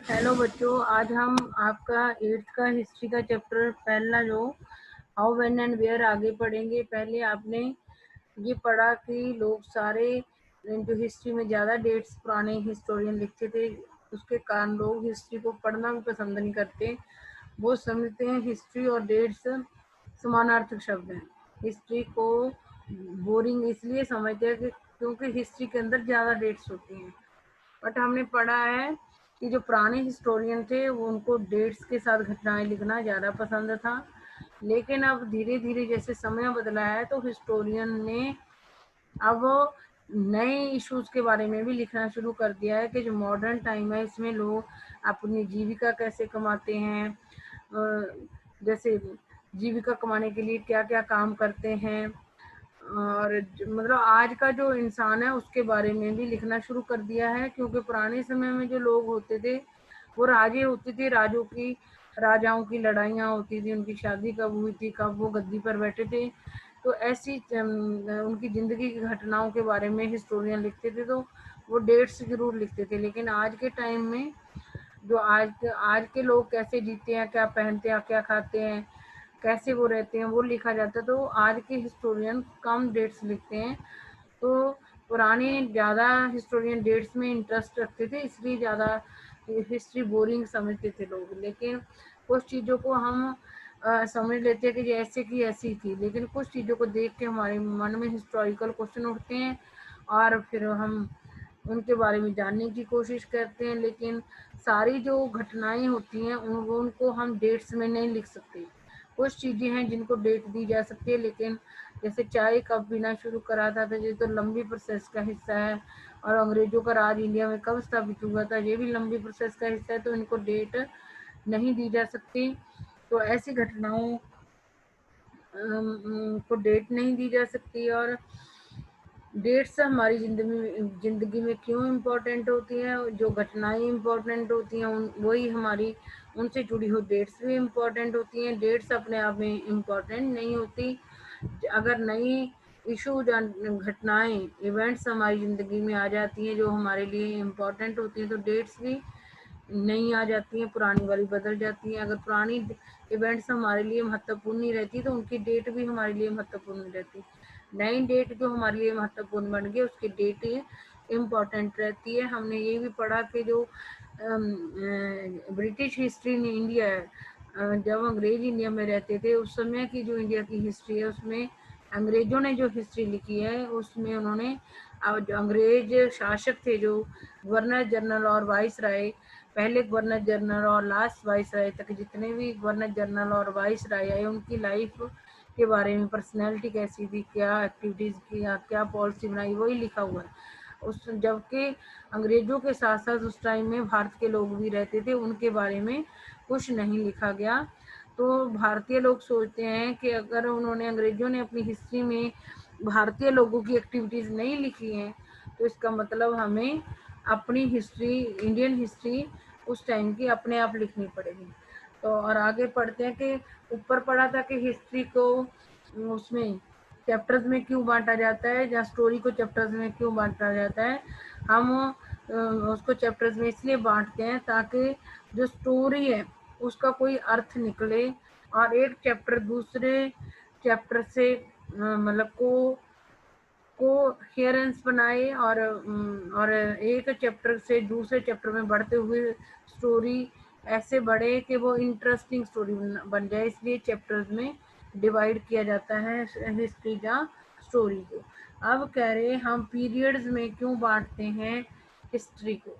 Hello बच्चों, आज हम आपका 8th का हिस्ट्री का चैप्टर पहला जो हाउ व्हेन एंड वेयर आगे पढ़ेंगे। पहले आपने ये पढ़ा कि लोग सारे जो हिस्ट्री में ज़्यादा डेट्स पुराने हिस्टोरियन लिखते थे, उसके कारण लोग हिस्ट्री को पढ़ना भी पसंद नहीं करते। वो समझते हैं हिस्ट्री और डेट्स समानार्थक शब्द हैं। हिस्ट्री को बोरिंग इसलिए समझते हैं कि क्योंकि हिस्ट्री के अंदर ज़्यादा डेट्स होती हैं। बट हमने पढ़ा है कि जो पुराने हिस्टोरियन थे वो उनको डेट्स के साथ घटनाएं लिखना ज़्यादा पसंद था। लेकिन अब धीरे धीरे जैसे समय बदला है तो हिस्टोरियन ने अब नए इश्यूज के बारे में भी लिखना शुरू कर दिया है कि जो मॉडर्न टाइम है इसमें लोग अपनी जीविका कैसे कमाते हैं, जैसे जीविका कमाने के लिए क्या क्या काम करते हैं, और मतलब आज का जो इंसान है उसके बारे में भी लिखना शुरू कर दिया है। क्योंकि पुराने समय में जो लोग होते थे वो राजे होते थे, राजाओं की लड़ाइयाँ होती थी, उनकी शादी कब हुई थी, कब वो गद्दी पर बैठे थे, तो ऐसी उनकी ज़िंदगी की घटनाओं के बारे में हिस्टोरियन लिखते थे, तो वो डेट्स जरूर लिखते थे। लेकिन आज के टाइम में जो आज के लोग कैसे जीते हैं, क्या पहनते हैं, क्या खाते हैं, कैसे वो रहते हैं, वो लिखा जाता है। तो आज के हिस्टोरियन कम डेट्स लिखते हैं। तो पुराने ज़्यादा हिस्टोरियन डेट्स में इंटरेस्ट रखते थे, इसलिए ज़्यादा हिस्ट्री बोरिंग समझते थे लोग। लेकिन कुछ चीज़ों को हम समझ लेते हैं कि जैसे कि ऐसी थी, लेकिन कुछ चीज़ों को देख के हमारे मन में हिस्टोरिकल क्वेश्चन उठते हैं और फिर हम उनके बारे में जानने की कोशिश करते हैं। लेकिन सारी जो घटनाएं होती हैं उनको हम डेट्स में नहीं लिख सकते। कुछ चीज़ें हैं जिनको डेट दी जा सकती है, लेकिन जैसे चाय कब पीना शुरू करा था, तो ये तो लंबी प्रोसेस का हिस्सा है। और अंग्रेजों का राज इंडिया में कब स्थापित हुआ था, ये भी लंबी प्रोसेस का हिस्सा है, तो इनको डेट नहीं दी जा सकती। तो ऐसी घटनाओं को डेट नहीं दी जा सकती। और डेट्स हमारी ज़िंदगी में क्यों इम्पोर्टेंट होती हैं, जो घटनाएं इम्पोर्टेंट होती हैं वही हमारी उनसे जुड़ी हुई डेट्स भी इम्पोर्टेंट होती हैं। डेट्स अपने आप में इम्पोर्टेंट नहीं होती। अगर नई इशूज घटनाएं इवेंट्स हमारी ज़िंदगी में आ जाती हैं जो हमारे लिए इम्पोर्टेंट होती हैं, तो डेट्स भी नई आ जाती हैं, पुरानी वाली बदल जाती हैं। अगर पुरानी इवेंट्स हमारे लिए महत्वपूर्ण नहीं रहती तो उनकी डेट भी हमारे लिए महत्वपूर्ण नहीं रहती। नई डेट जो हमारे लिए महत्वपूर्ण बन गई उसकी डेट इम्पॉर्टेंट रहती है। हमने ये भी पढ़ा कि जो ब्रिटिश हिस्ट्री इन इंडिया है, जब अंग्रेज इंडिया में रहते थे उस समय की जो इंडिया की हिस्ट्री है उसमें अंग्रेजों ने जो हिस्ट्री लिखी है उसमें उन्होंने जो अंग्रेज शासक थे, जो गवर्नर जनरल और वाइस राय, पहले गवर्नर जनरल और लास्ट वाइस राय तक जितने भी गवर्नर जनरल और वाइस राय आए उनकी लाइफ के बारे में, पर्सनैलिटी कैसी थी, क्या एक्टिविटीज़ किया, क्या पॉलिसी बनाई, वही लिखा हुआ है। उस जबकि अंग्रेज़ों के साथ साथ उस टाइम में भारत के लोग भी रहते थे, उनके बारे में कुछ नहीं लिखा गया। तो भारतीय लोग सोचते हैं कि अगर उन्होंने अंग्रेज़ों ने अपनी हिस्ट्री में भारतीय लोगों की एक्टिविटीज़ नहीं लिखी हैं तो इसका मतलब हमें अपनी हिस्ट्री, इंडियन हिस्ट्री उस टाइम की अपने आप लिखनी पड़ेगी। तो और आगे पढ़ते हैं कि ऊपर पढ़ा था कि हिस्ट्री को उसमें चैप्टर्स में क्यों बांटा जाता है, या स्टोरी को चैप्टर्स में क्यों बांटा जाता है। हम उसको चैप्टर्स में इसलिए बांटते हैं ताकि जो स्टोरी है उसका कोई अर्थ निकले और एक चैप्टर दूसरे चैप्टर से मतलब को हेरेंस बनाए, और एक चैप्टर से दूसरे चैप्टर में बढ़ते हुए स्टोरी ऐसे बढ़े कि वो इंटरेस्टिंग स्टोरी बन जाए। इसलिए चैप्टर्स में डिवाइड किया जाता है हिस्ट्री या स्टोरी को। अब कह रहे हम पीरियड्स में क्यों बांटते हैं हिस्ट्री को।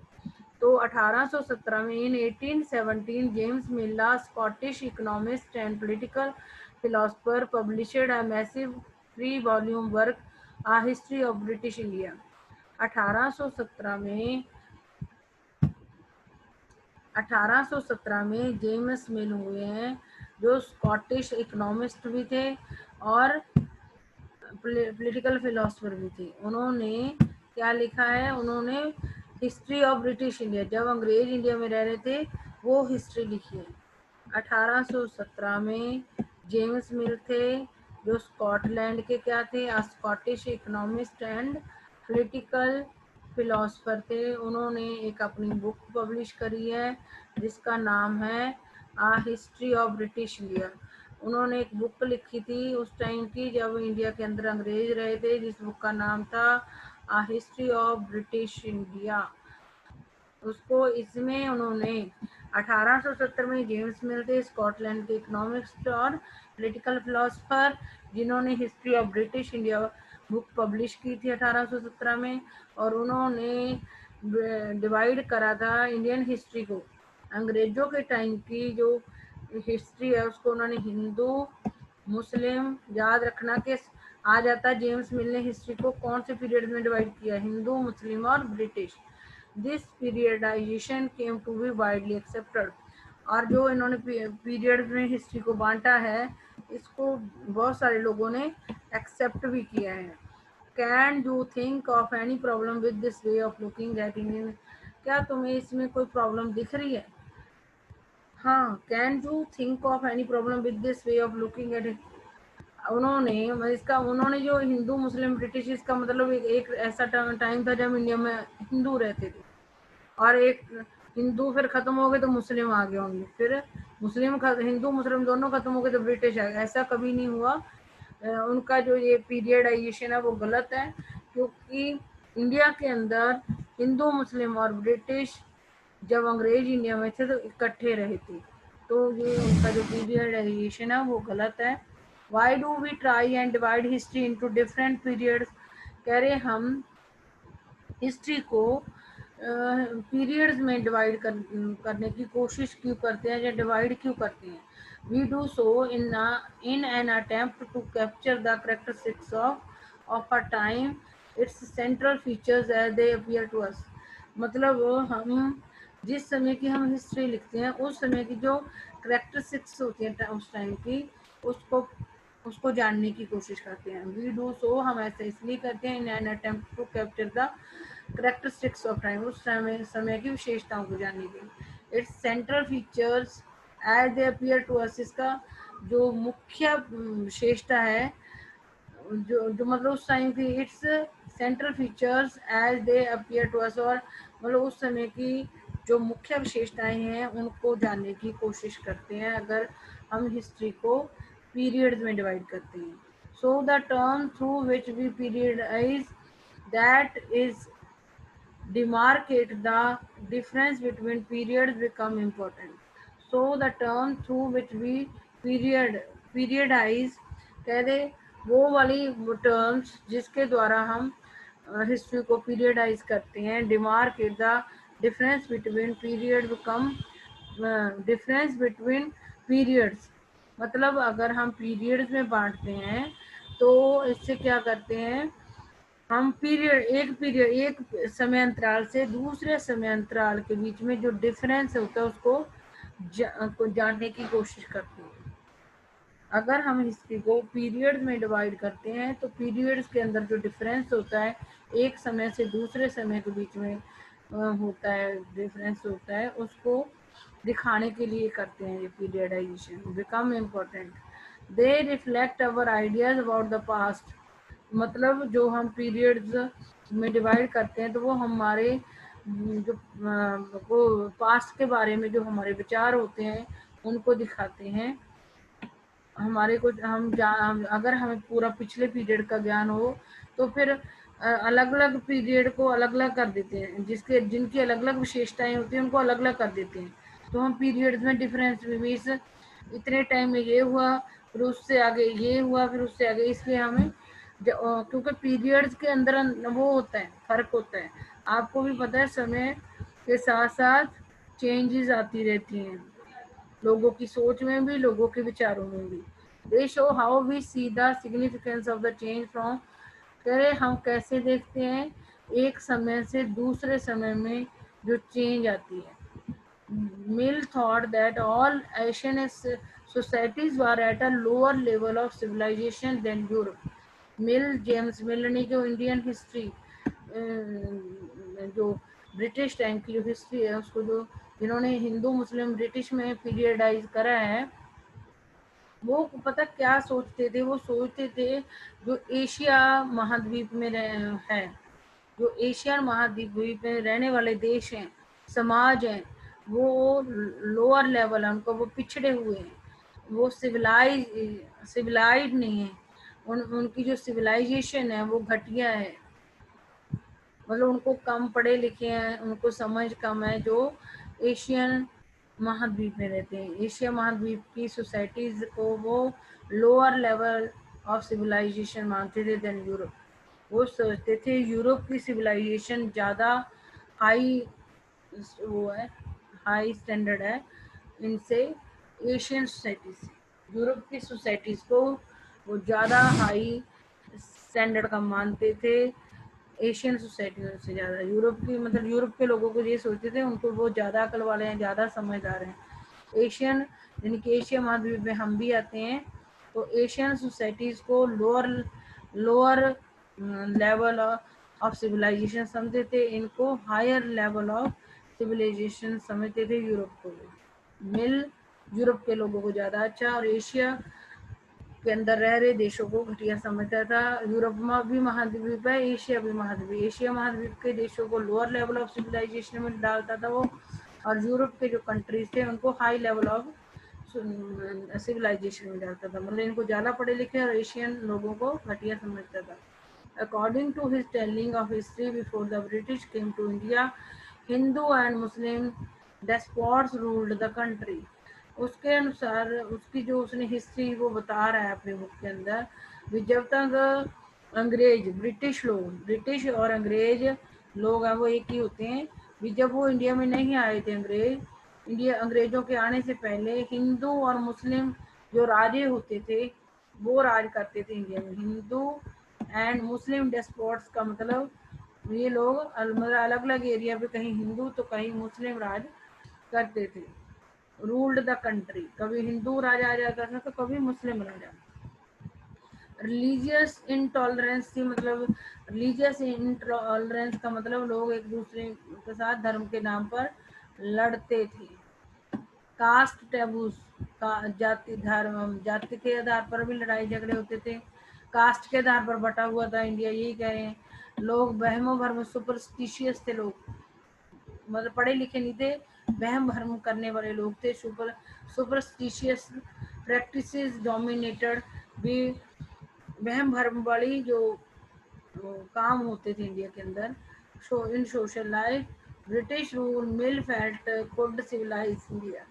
तो 1817 में in 1817 James Mill, Scottish economist and political philosopher, published a massive 3 volume work a history of British India. 1817 में जेम्स मिल हुए हैं जो स्कॉटिश इकोनॉमिस्ट भी थे और पॉलिटिकल फिलोसफर भी थे। उन्होंने क्या लिखा है, उन्होंने हिस्ट्री ऑफ ब्रिटिश इंडिया, जब अंग्रेज इंडिया में रह रहे थे वो हिस्ट्री लिखी है। 1817 में जेम्स मिल थे जो स्कॉटलैंड के क्या थे, Scottish economist and political philosopher थे, उन्होंने एक अपनी बुक पब्लिश करी है जिसका नाम है आ हिस्ट्री ऑफ ब्रिटिश इंडिया। उन्होंने एक बुक लिखी थी उस टाइम की जब इंडिया के अंदर अंग्रेज रहे थे, जिस बुक का नाम था आ हिस्ट्री ऑफ ब्रिटिश इंडिया। उसको इसमें उन्होंने 1870 में जेम्स मिल थे, स्कॉटलैंड के इकोनॉमिक्स और पॉलिटिकल फिलोसफर, जिन्होंने history of British India book publish की थी 1817 में। और उन्होंने डिवाइड करा था इंडियन हिस्ट्री को, अंग्रेजों के टाइम की जो हिस्ट्री है उसको उन्होंने हिंदू मुस्लिम, याद रखना कि आ जाता है जेम्स मिल ने हिस्ट्री को कौन से पीरियड में डिवाइड किया, हिंदू, मुस्लिम और British. This periodization came to be widely accepted. और जो इन्होंने पीरियड में हिस्ट्री को बांटा है, इसको बहुत सारे लोगों ने एक्सेप्ट भी किया है। Can you think of any problem with this way of looking at Indian? क्या तुम्हें इसमें कोई प्रॉब्लम दिख रही है? हाँ, can you think of any problem with this way of looking at it? उन्होंने जो हिंदू मुस्लिम ब्रिटिश, इसका मतलब एक ऐसा टाइम था जब इंडिया में हिंदू रहते थे, और एक हिंदू फिर खत्म हो गए तो मुस्लिम आ गए होंगे, फिर हिंदू मुस्लिम दोनों खत्म हो गए तो ब्रिटिश आ गए। ऐसा कभी नहीं हुआ। उनका जो ये पीरियडाइजेशन है वो गलत है, क्योंकि इंडिया के अंदर हिंदू मुस्लिम और ब्रिटिश जब अंग्रेज इंडिया में थे तो इकट्ठे रहे थे, तो ये उनका जो पीरियडाइजेशन है वो गलत है। Why do we try and divide history into different periods? कह रहे हम हिस्ट्री को पीरियड्स में डिवाइड करने की कोशिश क्यों करते हैं या डिवाइड क्यों करते हैं? We do so in an attempt to capture the characteristics of a time, it's central features as they appear to us. मतलब हम जिस समय की हम हिस्ट्री लिखते हैं उस समय की जो करेक्टरिस्टिक्स होती हैं उस टाइम की, उसको उसको जानने की कोशिश करते हैं। वी डू सो, हम ऐसा इसलिए करते हैं in an attempt to capture the characteristics of time, उस समय की विशेषताओं को जानने के लिए। It's central features as they appear to us, इसका जो मुख्य विशेषता है, जो मतलब उस टाइम की, it's central features as they appear to us, और मतलब उस समय की जो मुख्य विशेषताएं हैं उनको जानने की कोशिश करते हैं अगर हम हिस्ट्री को पीरियड्स में डिवाइड करते हैं। So the term through which we periodize, that is demarcate the difference between periods become important. So the term through which we periodize, कह दे वो वाली टर्म्स जिसके द्वारा हम हिस्ट्री को पीरियडाइज करते हैं, demarcate the difference between period become difference between periods, मतलब अगर हम पीरियड्स में बांटते हैं तो इससे क्या करते हैं, हम पीरियड एक समय अंतराल से दूसरे समय अंतराल के बीच में जो डिफरेंस होता है उसको जानने की कोशिश करते हैं। अगर हम हिस्ट्री को पीरियड्स में डिवाइड करते हैं तो पीरियड्स के अंदर जो डिफरेंस होता है एक समय से दूसरे समय के बीच में होता है, डिफरेंस होता है, उसको दिखाने के लिए करते हैं ये periodisation. Become important, they reflect our ideas about the past, मतलब जो हम पीरियड्स में डिवाइड करते हैं तो वो हमारे जो वो पास्ट के बारे में जो हमारे विचार होते हैं उनको दिखाते हैं। हमारे को अगर हमें पूरा पिछले पीरियड का ज्ञान हो तो फिर अलग अलग पीरियड को अलग अलग कर देते हैं, जिनकी अलग अलग विशेषताएं होती हैं उनको अलग अलग कर देते हैं। तो हम पीरियड्स में डिफरेंस मीन्स इतने टाइम में ये हुआ, फिर उससे आगे ये हुआ, फिर उससे आगे, इसलिए हमें क्योंकि पीरियड्स के अंदर वो होता है, फर्क होता है। आपको भी पता है समय के साथ साथ चेंजेस आती रहती हैं, लोगों की सोच में भी, लोगों के विचारों में भी। They show how we see the significance of the change from, कह रहे हम कैसे देखते हैं एक समय से दूसरे समय में जो चेंज आती है। Mill thought that all Asian societies were at a lower level of civilization than Europe. James मिल ने जो इंडियन हिस्ट्री, जो ब्रिटिश टाइम की जो हिस्ट्री है उसको जो जिन्होंने हिंदू मुस्लिम ब्रिटिश में पीरियडाइज करा है, वो पता क्या सोचते थे, वो सोचते थे जो एशिया महाद्वीप में है जो एशियन महाद्वीप में रहने वाले देश हैं, समाज हैं, वो लोअर लेवल है, उनको वो पिछड़े हुए हैं, वो सिविलाइज नहीं है, उनकी जो सिविलाइजेशन है वो घटिया है, मतलब उनको कम पढ़े लिखे हैं, उनको समझ कम है, जो एशियन महाद्वीप में रहते हैं। एशिया महाद्वीप की सोसाइटीज को वो लोअर लेवल ऑफ सिविलाइजेशन मानते थे देन यूरोप। वो सोचते थे यूरोप की सिविलाइजेशन ज़्यादा हाई, वो है, हाई स्टैंडर्ड है इनसे, एशियन सोसाइटी से। यूरोप की सोसाइटीज़ को वो ज़्यादा हाई स्टैंडर्ड का मानते थे एशियन सोसाइटी से ज़्यादा। यूरोप की, मतलब यूरोप के लोगों को ये सोचते थे उनको वो ज़्यादा अकल वाले हैं, ज़्यादा समझदार हैं। एशियन, यानी कि एशिया महाद्वीप में हम भी आते हैं, तो एशियन सोसाइटीज़ को lower lower level of civilization समझते थे, इनको हायर लेवल ऑफ सिविलाइजेशन समझते थे यूरोप को। मिल यूरोप के लोगों को ज़्यादा अच्छा और एशिया के अंदर रह रहे देशों को घटिया समझता था। यूरोप में भी महाद्वीप है, एशिया भी महाद्वीप, एशिया महाद्वीप के देशों को लोअर लेवल ऑफ सिविलाइजेशन में डालता था वो, और यूरोप के जो कंट्रीज थे उनको हाई लेवल ऑफ सिविलाइजेशन में डालता था, मतलब इनको ज़्यादा पढ़े लिखे और एशियन लोगों को घटिया समझता था। According to his telling of history, before the British came to India, Hindu and Muslim despots ruled the country. उसके अनुसार उसकी जो उसने हिस्ट्री वो बता रहा है अपने बुक के अंदर, भी जब तक अंग्रेज, ब्रिटिश और अंग्रेज लोग हैं वो एक ही होते हैं। भी जब वो इंडिया में नहीं आए थे अंग्रेजों के आने से पहले हिंदू और मुस्लिम जो राजे होते थे वो राज करते थे इंडिया में। हिंदू एंड मुस्लिम डेस्पोट्स का मतलब ये लोग अलग अलग एरिया पे कहीं हिंदू तो कहीं मुस्लिम राज करते थे। रूल्ड द कंट्री, कभी हिंदू राजा आ जाता था तो कभी मुस्लिम राजा। रिलीजियस इंटॉलरेंस थी, मतलब रिलीजियस इंटॉलरेंस का मतलब लोग एक दूसरे के साथ धर्म के नाम पर लड़ते थे। कास्ट टैबूज का, जाति के आधार पर भी लड़ाई झगड़े होते थे, कास्ट के आधार पर बटा हुआ था इंडिया, यही कह रहे हैं। लोग वहमो भरम, सुपरस्टिशियस थे लोग, मतलब पढ़े लिखे नहीं थे, वहम भरम करने वाले लोग थे। सुपरस्टिशियस प्रैक्टिसेस डोमिनेटेड भी, वहम भरम वाली जो काम होते थे इंडिया के अंदर। In social life British rule Mill felt could civilize India.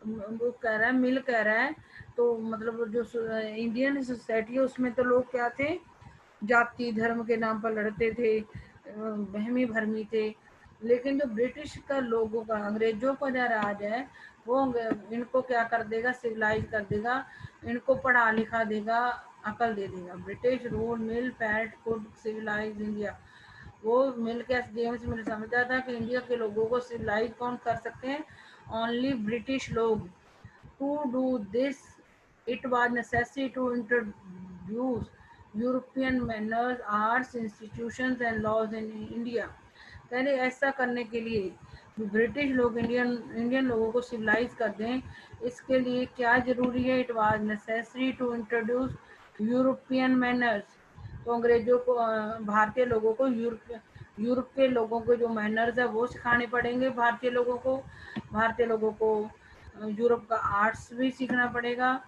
वो कह रहा है, मिल कह रहा है, तो मतलब जो इंडियन सोसाइटी है उसमें तो लोग क्या थे, जाति धर्म के नाम पर लड़ते थे, बहमी भरमी थे। लेकिन जो ब्रिटिश का लोगों का, अंग्रेजों का जो राज है वो इनको क्या कर देगा, सिविलाइज कर देगा, इनको पढ़ा लिखा देगा, अकल दे देगा। British rule Mill felt could civilize India. वो मिल के, जेम्स मिल समझता था कि इंडिया के लोगों को सिविलाइज कौन कर सकते हैं, ओनली ब्रिटिश लोग। To do this, it was necessary to introduce European manners, arts, institutions and laws in India. पहले ऐसा करने के लिए ब्रिटिश लोग इंडियन लोगों को सिविलाइज कर दें, इसके लिए क्या जरूरी है, it was necessary to introduce European manners. तो अंग्रेजों को, भारतीय लोगों को यूरोप के लोगों को जो मैनर्स है वो सिखाने पड़ेंगे भारतीय लोगों को यूरोप का आर्ट्स भी सीखना पड़ेगा,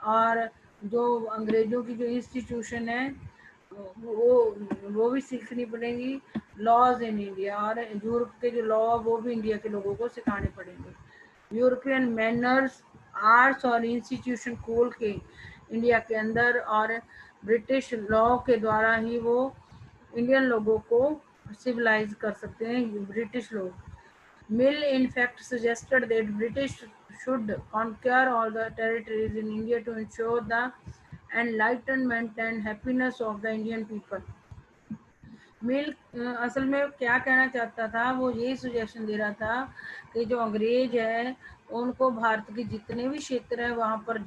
और जो अंग्रेजों की जो इंस्टीट्यूशन है वो भी सीखनी पड़ेंगी। लॉज इन इंडिया, और यूरोप के जो लॉ वो भी इंडिया के लोगों को सिखाने पड़ेंगे। यूरोपियन मैनर्स, आर्ट्स और इंस्टीट्यूशन खोल के इंडिया के अंदर, और ब्रिटिश लॉ के द्वारा ही वो इंडियन लोगों को सिविलाइज कर सकते हैं ब्रिटिश लोग। Mill in fact suggested that British should conquer all the territories in India to ensure the enlightenment and happiness of the Indian people. मिल असल में क्या कहना चाहता था, वो यही सुजेशन दे रहा था कि जो अंग्रेज है उनको भारत के जितने भी क्षेत्र है वहाँ पर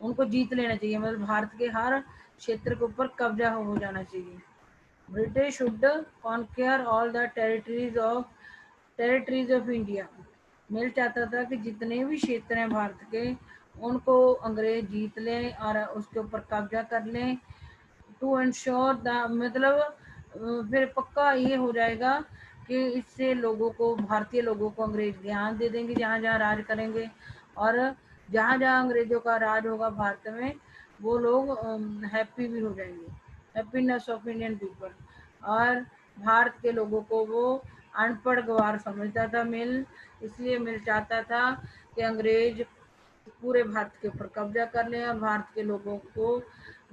उनको जीत लेना चाहिए, मतलब भारत के हर क्षेत्र के ऊपर कब्जा हो जाना चाहिए। British should conquer all the territories of India. Mill चाहता था कि जितने भी क्षेत्र हैं भारत के उनको अंग्रेज जीत लें और उसके ऊपर कब्जा कर लें, टू इंश्योर द मतलब फिर पक्का ये हो जाएगा कि इससे लोगों को, भारतीय लोगों को अंग्रेज ज्ञान दे देंगे जहाँ जहाँ राज करेंगे, और जहाँ जहाँ अंग्रेजों का राज होगा भारत में, वो लोग हैप्पी भी हो जाएंगे, हैप्पीनेस ऑफ इंडियन पीपल। और भारत के लोगों को वो अनपढ़ गवार समझता था मिल, इसलिए मिल चाहता था कि अंग्रेज पूरे भारत के ऊपर कब्जा कर लें, और भारत के लोगों को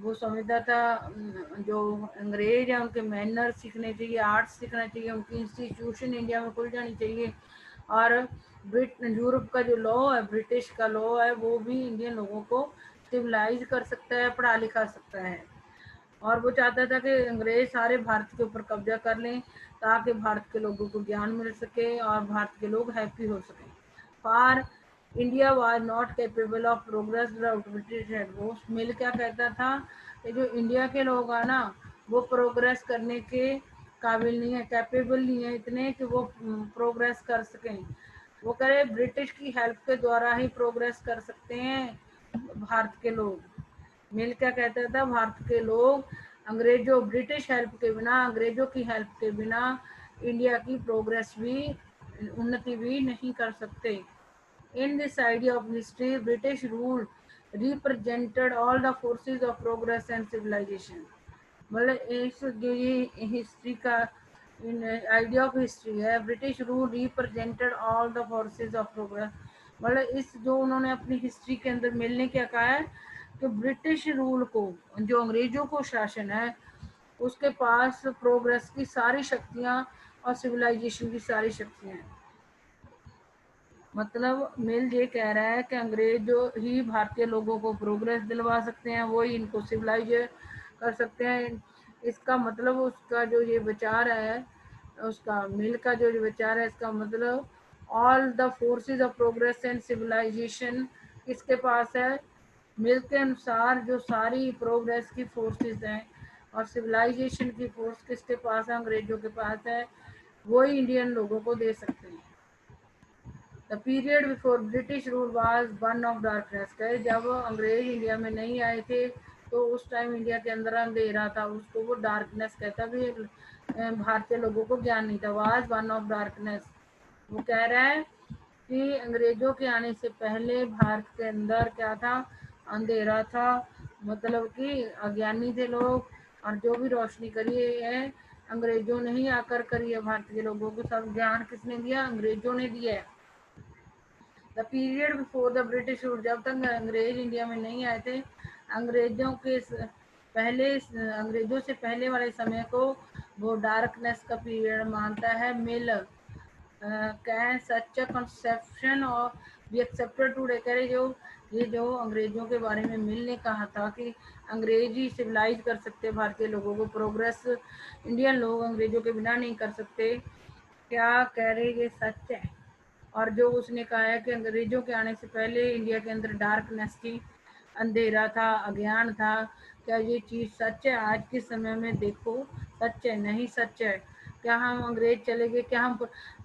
वो समझता था जो अंग्रेज हैं उनके मैनर सीखने चाहिए, आर्ट सीखना चाहिए, उनकी इंस्टीट्यूशन इंडिया में खुल जानी चाहिए। और यूरोप का जो लॉ है, ब्रिटिश का लॉ है, वो भी इंडियन लोगों को सिविलाइज कर सकता है, पढ़ा लिखा सकता है। और वो चाहता था कि अंग्रेज सारे भारत के ऊपर कब्जा कर लें, ताकि भारत के लोगों को ज्ञान मिल सके और भारत के लोग हैप्पी हो सकें। For India was not capable of progress without British head. Mill क्या कहता था कि जो इंडिया के लोग हैं ना, वो प्रोग्रेस करने के काबिल नहीं है, कैपेबल नहीं है इतने कि वो प्रोग्रेस कर सकें। वो कह रहे ब्रिटिश की हेल्प के द्वारा ही प्रोग्रेस कर सकते हैं भारत के लोग। मिल क्या कहता था, भारत के लोग अंग्रेजों, ब्रिटिश हेल्प के बिना, अंग्रेजों की हेल्प के बिना इंडिया की प्रोग्रेस भी, उन्नति भी नहीं कर सकते। In this idea of history British rule represented all the forces of progress and civilization. मतलब इस जो ये हिस्ट्री का आइडिया ऑफ हिस्ट्री है, British rule represented all the forces of progress. मतलब इस जो उन्होंने अपनी हिस्ट्री के अंदर मिलने क्या कहा है कि ब्रिटिश रूल को, जो अंग्रेजों को शासन है, उसके पास प्रोग्रेस की सारी शक्तियां और सिविलाइजेशन की सारी शक्तियां हैं। मतलब मिल ये कह रहा है कि अंग्रेज जो ही भारतीय लोगों को प्रोग्रेस दिलवा सकते हैं, वो ही इनको सिविलाइज कर सकते हैं। इसका मतलब उसका जो ये विचार है, उसका मिल का जो विचार है, इसका मतलब all the forces of progress and civilization किसके पास है? मिल के अनुसार जो सारी प्रोग्रेस की फोर्सेस हैं और सिविलाइजेशन की फोर्स किसके पास है? अंग्रेजों के पास है। वो ही इंडियन लोगों को दे सकते हैं। The period before British rule was one of darkness. कहे जब अंग्रेज इंडिया में नहीं आए थे तो उस टाइम इंडिया के अंदर अंधेरा था, उसको वो डार्कनेस कहता भी, भारतीय लोगों को ज्ञान नहीं था। वाज वन ऑफ डार्कनेस, वो कह रहा है कि अंग्रेजों के आने से पहले भारत के अंदर क्या था? अंधेरा था, मतलब कि अज्ञानी थे लोग। और जो भी रोशनी करी है अंग्रेजों ने ही आकर करी है, भारतीय लोगों को सब ज्ञान किसने दिया? अंग्रेजों ने दिया है। The period before the British rule, जब तक अंग्रेज इंडिया में नहीं आए थे, अंग्रेजों के पहले, अंग्रेजों से पहले वाले समय को वो डार्कनेस का पीरियड मानता है मिल। कैन सच अ कंसेप्शन और बी एक्सेप्टेड टुडे। कह रहे जो ये जो अंग्रेजों के बारे में मिल ने कहा था कि अंग्रेज ही सिविलाइज कर सकते भारतीय लोगों को, प्रोग्रेस इंडियन लोग अंग्रेजों के बिना नहीं कर सकते, क्या कह रहे ये सच है? और जो उसने कहा है कि अंग्रेजों के आने से पहले इंडिया के अंदर डार्कनेस थी, अंधेरा था, अज्ञान था, क्या ये चीज़ सच है? आज के समय में देखो सच है, नहीं सच है। क्या हम अंग्रेज चले गए? क्या हम,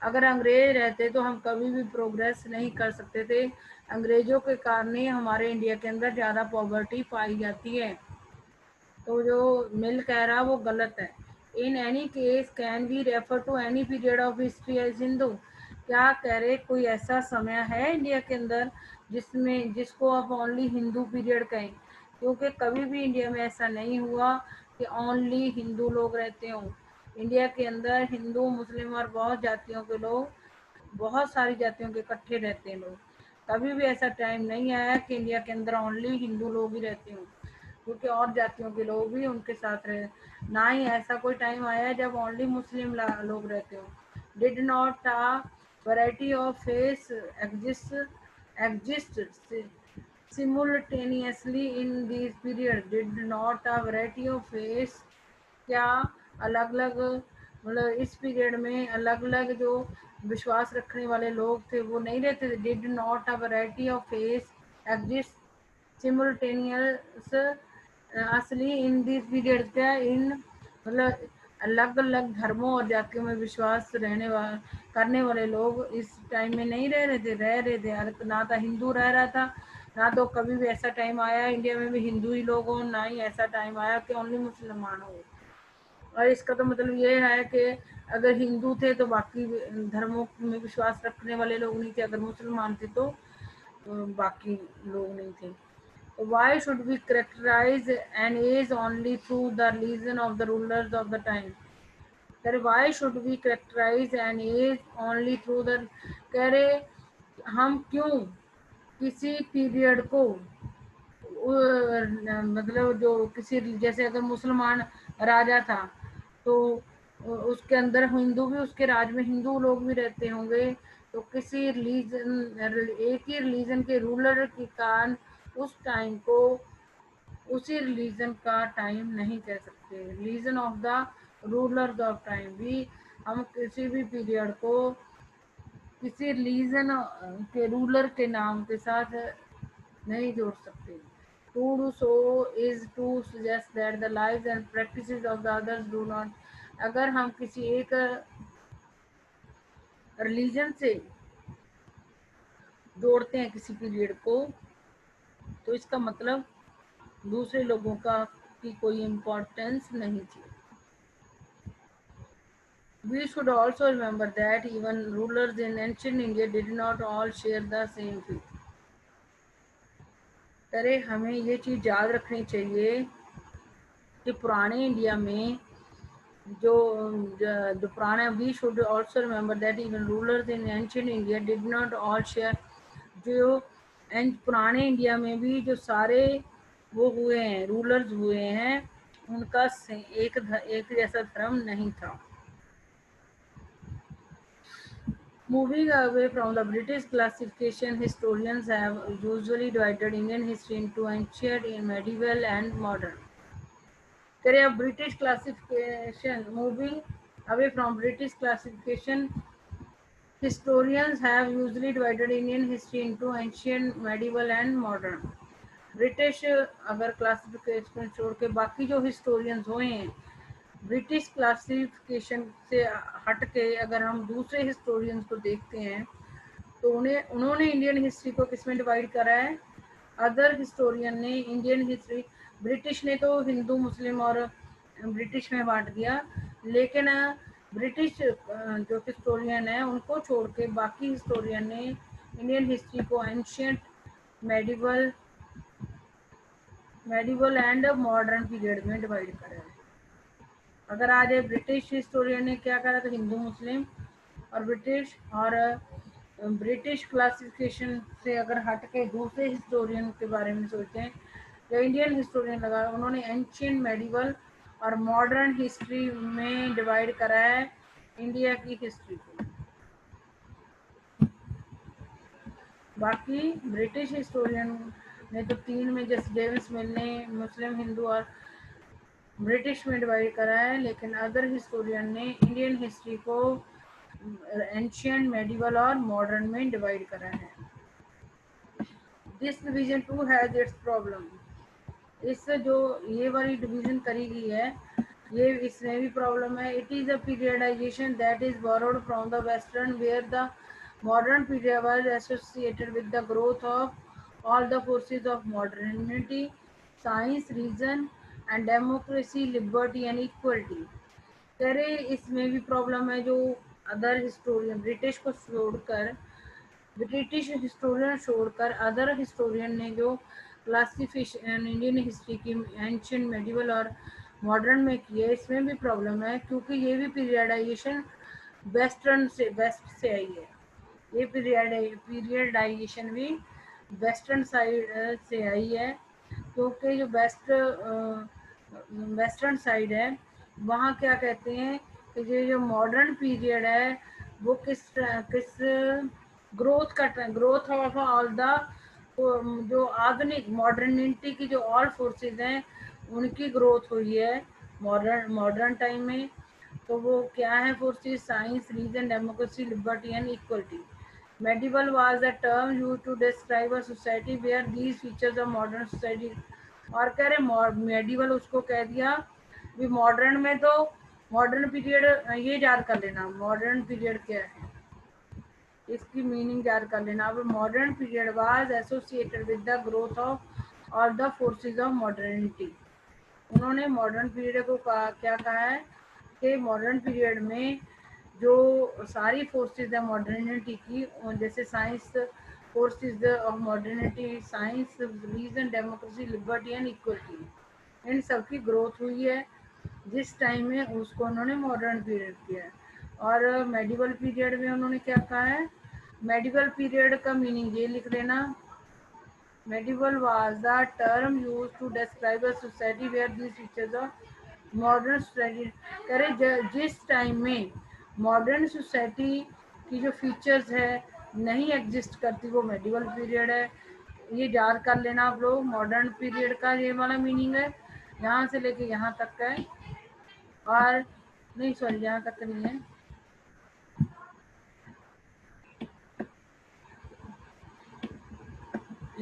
अगर अंग्रेज रहते तो हम कभी भी प्रोग्रेस नहीं कर सकते थे। अंग्रेजों के कारण ही हमारे इंडिया के अंदर ज़्यादा पॉवर्टी पाई जाती है। तो जो मिल कह रहा वो गलत है। In any case can we refer to any period of history as Hindu. क्या कह रहे कोई ऐसा समय है इंडिया के अंदर जिसमें, जिसको आप ओनली हिंदू पीरियड कहें? क्योंकि कभी भी इंडिया में ऐसा नहीं हुआ कि ओनली हिंदू लोग रहते हों। इंडिया के अंदर हिंदू, मुस्लिम और बहुत जातियों के लोग, बहुत सारी जातियों के इकट्ठे रहते हैं लोग। कभी भी ऐसा टाइम नहीं आया कि इंडिया के अंदर ओनली हिंदू लोग ही रहते हों, क्योंकि और जातियों के लोग भी उनके साथ रहे। ना ही ऐसा कोई टाइम आया जब ओनली मुस्लिम लोग रहते हो। Did not a variety of face exist simultaneously in these period? Did not a variety of face, क्या अलग अलग, मतलब इस पीरियड में अलग अलग जो विश्वास रखने वाले लोग थे वो नहीं रहते थे? Did not a variety of face exist simultaneous असली इन दिस पीरियड। क्या इन, मतलब अलग अलग धर्मों और जातियों में विश्वास रहने वाले, करने वाले लोग इस टाइम में नहीं रह रहे थे? रह रहे थे। ना था हिंदू रह रहा था, ना तो कभी भी ऐसा टाइम आया इंडिया में भी हिंदू ही लोग हों, ना ही ऐसा टाइम आया कि ओनली मुसलमान हो। और इसका तो मतलब ये है कि अगर हिंदू थे तो बाकी धर्मों में विश्वास रखने वाले लोग नहीं थे, अगर मुसलमान थे तो बाकी लोग नहीं थे। तो why should we characterize an age only through the religion of the rulers of the time? that why should we characterize an age only through the, कह रहे हम क्यों किसी पीरियड को मतलब जो किसी, जैसे अगर मुसलमान राजा था तो उसके अंदर हिंदू भी, उसके राज में हिंदू लोग भी रहते होंगे, तो किसी रिलीजन, एक ही रिलीजन के रूलर के कारण उस टाइम को उसी रिलीजन का टाइम नहीं कह सकते। Religion of the rulers of time भी हम किसी भी पीरियड को किसी रिलीजन के रूलर के नाम के साथ नहीं जोड़ सकते। To do so is to suggest that the lives and practices of the others do not, अगर हम किसी एक रिलीजन से जोड़ते हैं किसी पीरियड को, तो इसका मतलब दूसरे लोगों का की कोई इम्पोर्टेंस नहीं थी। We should also remember that even rulers in ancient India did not all share the same faith. अरे हमें ये चीज़ याद रखनी चाहिए कि पुराने इंडिया में जो जो पुराने, we should also remember that even rulers in ancient India did not all share, जो पुराने इंडिया में भी जो सारे वो हुए हैं, रूलर्स हुए हैं, उनका एक जैसा धर्म नहीं था। Moving away from the British classification, historians have usually divided Indian history into ancient, medieval, and modern. करें अब British classification, moving away from British classification, historians have usually divided Indian history into ancient, medieval, and modern. British अगर classification छोड़ के बाकी जो historians हुए हैं, British classification से हट के अगर हम दूसरे हिस्टोरियंस को देखते हैं तो उन्होंने इंडियन हिस्ट्री को किस में डिवाइड करा है। अदर हिस्टोरियन ने इंडियन हिस्ट्री, ब्रिटिश ने तो हिंदू मुस्लिम और ब्रिटिश में बांट दिया, लेकिन ब्रिटिश जो हिस्टोरियन है उनको छोड़ के बाकी हिस्टोरियन ने इंडियन हिस्ट्री को ancient, medieval and modern period में डिवाइड करा है। अगर आज ब्रिटिश हिस्टोरियन ने क्या करा, तो हिंदू मुस्लिम और ब्रिटिश क्लासिफिकेशन से अगर हट के दूसरे हिस्टोरियन के बारे में सोचते हैं, जो इंडियन हिस्टोरियन लगा, उन्होंने एंशियंट, मेडिवल और मॉडर्न हिस्ट्री में डिवाइड करा है इंडिया की हिस्ट्री को। बाकी ब्रिटिश हिस्टोरियन ने तो तीन में, जैसे जेम्स मिल ने मुस्लिम, हिंदू और ब्रिटिश में डिवाइड करा है, लेकिन अदर हिस्टोरियन ने इंडियन हिस्ट्री को एंशियंट, मेडिवल और मॉडर्न में डिवाइड करा है। This division too has its problem. इस जो ये वाली डिवीजन करी गई है, ये इसमें भी प्रॉब्लम है। It is a periodization that is borrowed from the western, where the modern period was associated with the growth of all the forces of modernity, science, reason and democracy, liberty and equality. कह रहे इसमें भी problem है। जो other historian, British historian छोड़कर other historian ने जो classification Indian history की एंशियंट, मेडिवल और मॉडर्न में की है, इसमें भी प्रॉब्लम है, क्योंकि ये भी पीरियडाइजेशन वेस्ट से आई है। ये पीरियडाइजेशन भी वेस्टर्न साइड से आई है, क्योंकि जो वेस्टर्न साइड है वहाँ क्या कहते हैं कि ये जो मॉडर्न पीरियड है वो किस ग्रोथ ऑफ ऑल द, जो आधुनिक मॉडर्निटी की जो ऑल फोर्सेस हैं उनकी ग्रोथ हुई है मॉडर्न टाइम में। तो वो क्या है forces? Science, reason, democracy, liberty and equality. Medieval was the term used to describe a society where these features of modern society. और कह रहे मेडिवल उसको कह दिया भी मॉडर्न में, तो मॉडर्न पीरियड ये याद कर लेना, मॉडर्न पीरियड क्या है। इसकी मीनिंग याद कर लेना। अब modern period was associated with the growth of और द फोर्सेस ऑफ मॉडर्निटी। उन्होंने मॉडर्न पीरियड को क्या कहा है कि मॉडर्न पीरियड में जो सारी फोर्सेस है मॉडर्निटी की, जैसे science forces of modernity, science, reason, democracy, liberty and equality, इन सब की ग्रोथ हुई है जिस टाइम में, उसको उन्होंने मॉडर्न पीरियड किया है। और मेडिवल पीरियड में उन्होंने क्या कहा है, मेडिवल पीरियड का मीनिंग ये लिख लेना, medieval was the term used to describe a society where these features of modern society करे जिस टाइम में मॉडर्न सोसाइटी की जो फीचर्स है नहीं एग्जिस्ट करती, वो मेडिवल पीरियड है। ये याद कर लेना आप लोग, मॉडर्न पीरियड का ये वाला मीनिंग है, यहाँ से लेके यहाँ तक का है। और नहीं सॉरी, यहाँ तक नहीं है,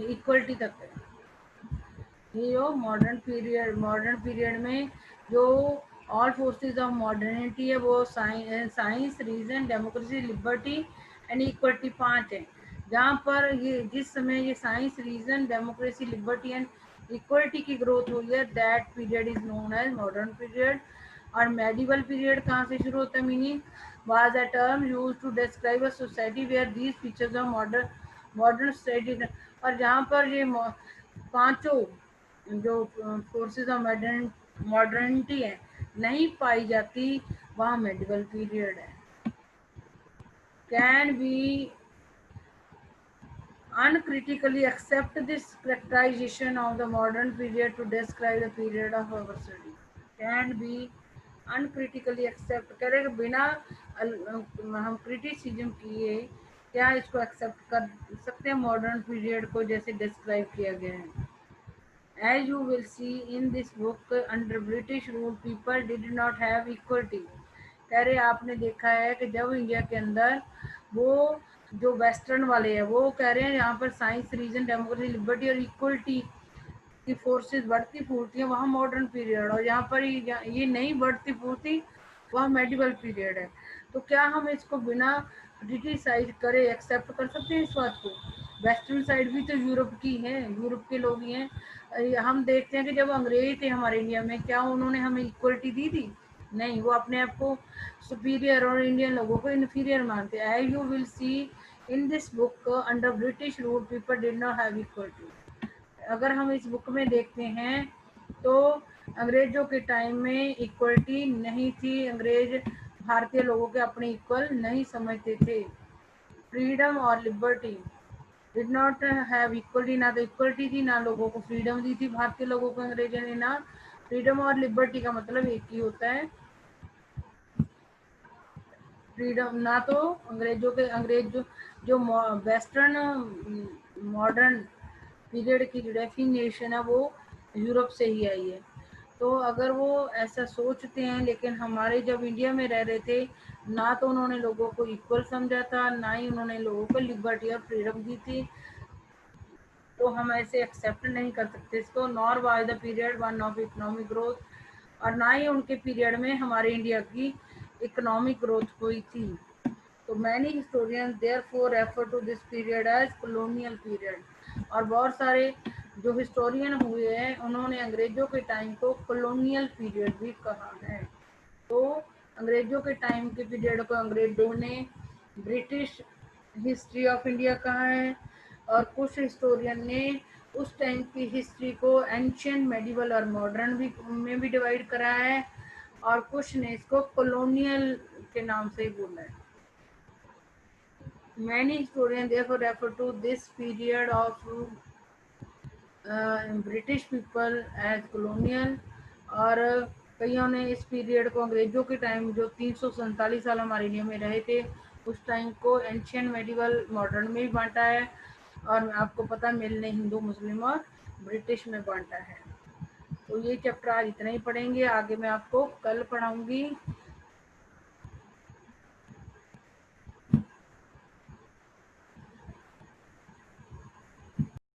इक्वलिटी तक है। ये जो मॉडर्न पीरियड में जो ऑल फोर्सेस ऑफ मॉडर्निटी है वो science, reason, democracy, liberty and equality 5 है। जहाँ पर ये जिस समय ये science, reason, democracy, liberty and equality की ग्रोथ हुई है, that period is known as modern period. और मेडिवल पीरियड कहाँ से शुरू होता है, meaning was a term used to describe a society where these features of modern society. और जहाँ पर ये पांचों जो फोर्सेस ऑफ मॉडर्निटी है नहीं पाई जाती, वहाँ मेडिवल पीरियड है। Can be uncritically accept this characterization of the modern period to describe the period of our study. Can be uncritically accept करेगा बिना हम क्रिटिसिज्म किए क्या इसको एक्सेप्ट कर सकते हैं मॉडर्न पीरियड को जैसे डिस्क्राइब किया गया है। As you will see in this book, under British rule, people did not have equality. कह रहे आपने देखा है कि जब इंडिया के अंदर वो जो वेस्टर्न वाले हैं वो कह रहे हैं यहाँ पर साइंस, रीजन, डेमोक्रेसी, लिबर्टी और इक्वलिटी की फोर्सेस बढ़ती फूलती है, वहाँ मॉडर्न पीरियड। और यहाँ पर ये नहीं बढ़ती फूलती, वहाँ मेडिवल पीरियड है। तो क्या हम इसको बिना क्रिटिसाइज करे एक्सेप्ट कर सकते हैं इस बात को? वेस्टर्न साइड भी तो यूरोप की है, यूरोप के लोग ही हैं। हम देखते हैं कि जब अंग्रेज थे हमारे इंडिया में, क्या उन्होंने हमें इक्वलिटी दी थी? नहीं, वो अपने आप को सुपीरियर और इंडियन लोगों को इन्फीरियर मानते हैं। As you will see in this book, under British rule people did not have equality. अगर हम इस बुक में देखते हैं तो अंग्रेजों के टाइम में इक्वलिटी नहीं थी, अंग्रेज भारतीय लोगों के अपने इक्वल नहीं समझते थे। फ्रीडम और liberty did not have equality, ना तो इक्वलिटी थी ना लोगों को फ्रीडम दी थी भारतीय लोगों को अंग्रेजों ने। ना फ्रीडम और लिबर्टी का मतलब एक ही होता है, फ्रीडम। ना तो अंग्रेज जो वेस्टर्न मॉडर्न पीरियड की जो डेफिनेशन है वो यूरोप से ही आई है। तो अगर वो ऐसा सोचते हैं, लेकिन हमारे जब इंडिया में रह रहे थे ना तो उन्होंने लोगों को इक्वल समझा था, ना ही उन्होंने लोगों को लिबर्टी और फ्रीडम दी थी, तो हम ऐसे एक्सेप्ट नहीं कर सकते इसको। Nor was the period one of economic growth, और ना ही उनके पीरियड में हमारे इंडिया की इकोनॉमिक ग्रोथ हुई थी। तो many historians therefore refer to this period as colonial period. और बहुत सारे जो हिस्टोरियन हुए हैं उन्होंने अंग्रेजों के टाइम को कॉलोनियल पीरियड भी कहा है। तो अंग्रेजों के टाइम के पीरियड को अंग्रेजों ने ब्रिटिश हिस्ट्री ऑफ इंडिया कहा है, और कुछ हिस्टोरियन ने उस टाइम की हिस्ट्री को एंशियंट, मेडिवल और मॉडर्न भी में भी डिवाइड करा है, और कुछ ने इसको कॉलोनियल के नाम से ही बोला है। Many historians therefore refer to this period of British people as colonial. और कईयों ने इस पीरियड को अंग्रेजों के टाइम जो 347 साल हमारे इंडिया में रहे थे उस टाइम को एंशियंट, मेडिवल, मॉडर्न में भी बांटा है, और आपको पता मिल ने हिंदू, मुस्लिम और ब्रिटिश में बांटा है। तो ये चैप्टर आज इतना ही पढ़ेंगे, आगे मैं आपको कल पढ़ाऊंगी।